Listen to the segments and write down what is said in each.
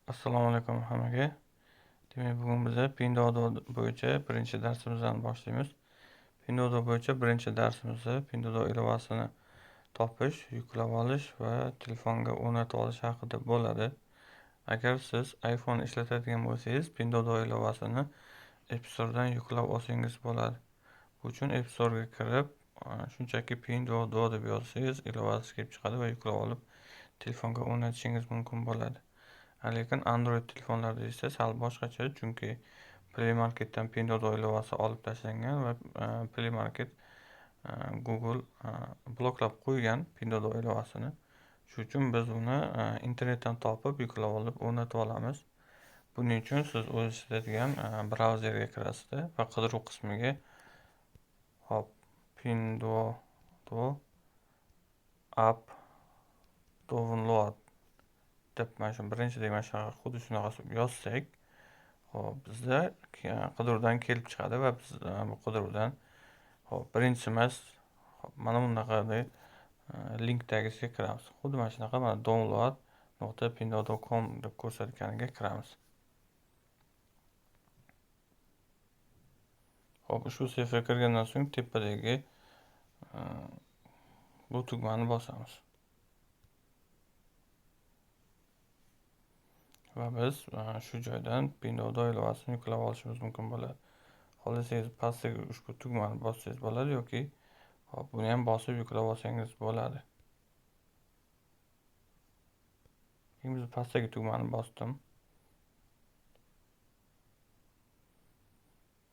Assalomu alaykum hammaga. Demak, bugun biz Pinduoduo bo'yicha birinchi darsimizni boshlaymiz. Pinduoduo bo'yicha birinchi darsimizda Pinduoduo ilovasini topish, yuklab olish va telefonga o'rnatib olish haqida bo'ladi. Agar siz iPhone ishlatadigan bo'lsangiz, Pinduoduo ilovasini App Store'dan yuklab olsangiz bo'ladi. Bu uchun App Store'ga kirib, shunchaki Pinduoduo deb yozsangiz, ilovasi kelib chiqadi va yuklab olib telefonga o'rnatishingiz mumkin bo'ladi. Lekin Android telefonlarda esa sal boshqacha, chunki Play Marketdan Pinduoduo ilovasi olib tashlangan va Play Market Google bloklab qo'ygan Pinduoduo ilovasini. Shuning uchun biz uni internetdan topib, yuklab olib o'rnatib olamiz. Buning uchun siz o'zingiz ishlatadigan brauzerga kirasizda va qidiruv qismiga Pinduoduo app download deb mana shu birinchidagi mana shunaqa xuddi shunaqa yozsak, hop bizda qidiruvdan kelib chiqadi va biz bu qidiruvdan birinchisi emas, mana bunaqa link tagisiga kiramiz. Xuddi mana shunaqa mana download.pinduoduo.com deb ko'rsatganiga kiramiz. Hop, ushbu saytga kirgandan so'ng tepadagi bu tugmani bosamiz. Va biz shu joydan Pinduoduo ilovasini yuklab olishimiz mumkin bo'ladi. Xohlasangiz pastdagi ushbu tugmani bossangiz bo'ladi yoki buni ham bosib yuklab olsangiz bo'ladi. Biz pastdagi tugmani bosdim.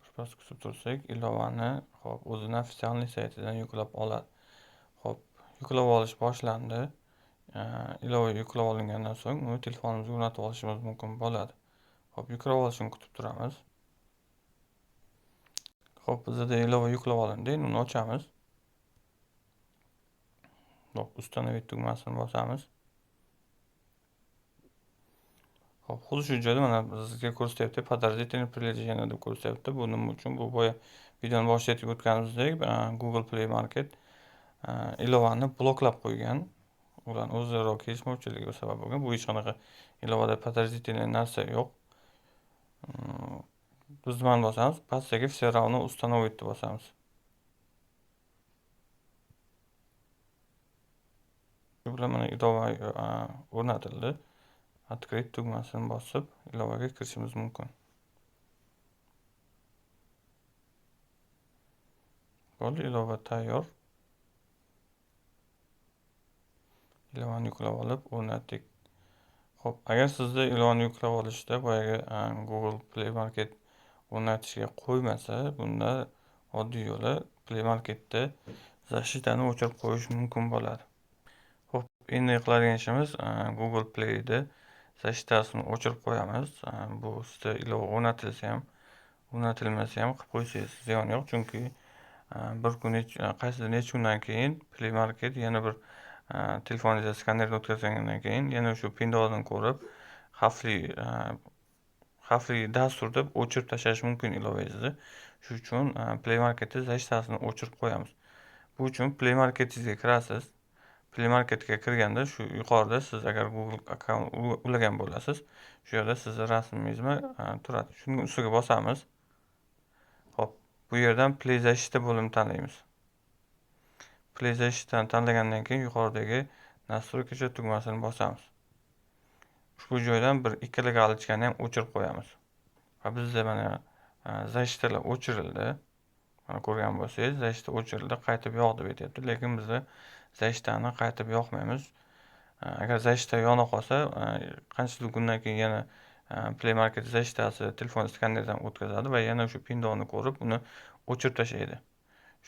Birpas kutib tursak, ilovani o'zini ofitsialniy saytidan yuklab oladi. Yuklab olish boshlandi. Ilova yuklab olingandan so'ng uni telefonimizga o'rnatib olishimiz mumkin bo'ladi. Yuklab olishini kutib turamiz. Bizda ilova yuklab olindi. Endi uni ochamiz. Установить tugmasini bosamiz. Xuddi shu joyda mana bizga ko'rsatyapti, подтверждение приложения deb ko'rsatyapti. Bu nima uchun? Bu boya videoni boshida aytib o'tganimizdek, Google Play Market ilovani bloklab qo'ygan. Ularning o'zaro kelishmovchiligi sabab bo'lgan. Bu hech qanaqa ilovada подтверждение narsa yo'q. Biz nimani bosamiz? Pastdagi все равно установить deb bosamiz. Shu bilan mana ilova o'rnatildi. Открыть tugmasini bosib, ilovaga kirishimiz mumkin. Bo'ldi, ilova tayyor. Ilovani yuklab olib o'rnatdik. Agar sizda ilovani yuklab olishda boyagi Google Play Market o'rnatishga qo'ymasa, bunda oddiy yo'li Play Marketda защитani o'chirib qo'yish mumkin bo'ladi. Endi qiladigan ishimiz Google Play'da защиtasini o'chirib qo'yamiz. Bu sizda ilova o'rnatilsa ham, o'rnatilmasa ham qilib qo'ysangiz ziyoni yo'q, chunki bir kun qaysidir necha kundan keyin Play Market yana bir telefoningizga skanerni o'tkazgandan keyin yana shu Pinduoduo'ni ko'rib xavfli dastur deb o'chirib tashlash mumkin ilovangizni. Shuning uchun Play Marketda защиtasini o'chirib qo'yamiz. Bu uchun Play Marketingizga kirasiz. Play Marketga kirganda shu yuqorida siz agar Google account ulagan bo'lasiz, shu yerda sizni rasmingiz turadi. Shuning ustiga bosamiz. Bu yerdan Play защита bo'limini tanlaymiz. Play защитani tanlagandan keyin yuqoridagi настройкаcha tugmasini bosamiz. Ushbu joydan bir ikkala galochkani ham o'chirib qo'yamiz. Va bizda mana защитаlar o'chirildi. Mana ko'rgan bo'lsangiz, защита o'chirildi, qaytib yoq deb aytyapti, lekin bizda защитani qaytib yoqmaymiz. Agar защита yona qolsa, qanchalar kundan keyin yana Play Market защитasi telefon skanerdan o'tkazadi va yana shu Pinduoduo'ni ko'rib uni o'chirib tashlaydi.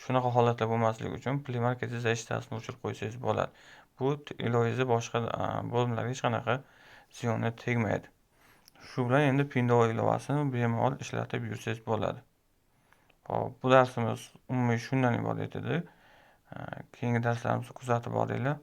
Shunaqa holatlar bo'lmasligi uchun Play Market защиtasini o'chirib qo'ysangiz bo'ladi. Bu ilovangizni boshqa bo'limlarga hech qanaqa ziyoni tegmaydi. Shu bilan endi Pinduoduo ilovasini bemalol ishlatib yursangiz bo'ladi. Bu darsimiz umumiy shundan iborat edi. Keyingi darslarimizni kuzatib boringlar.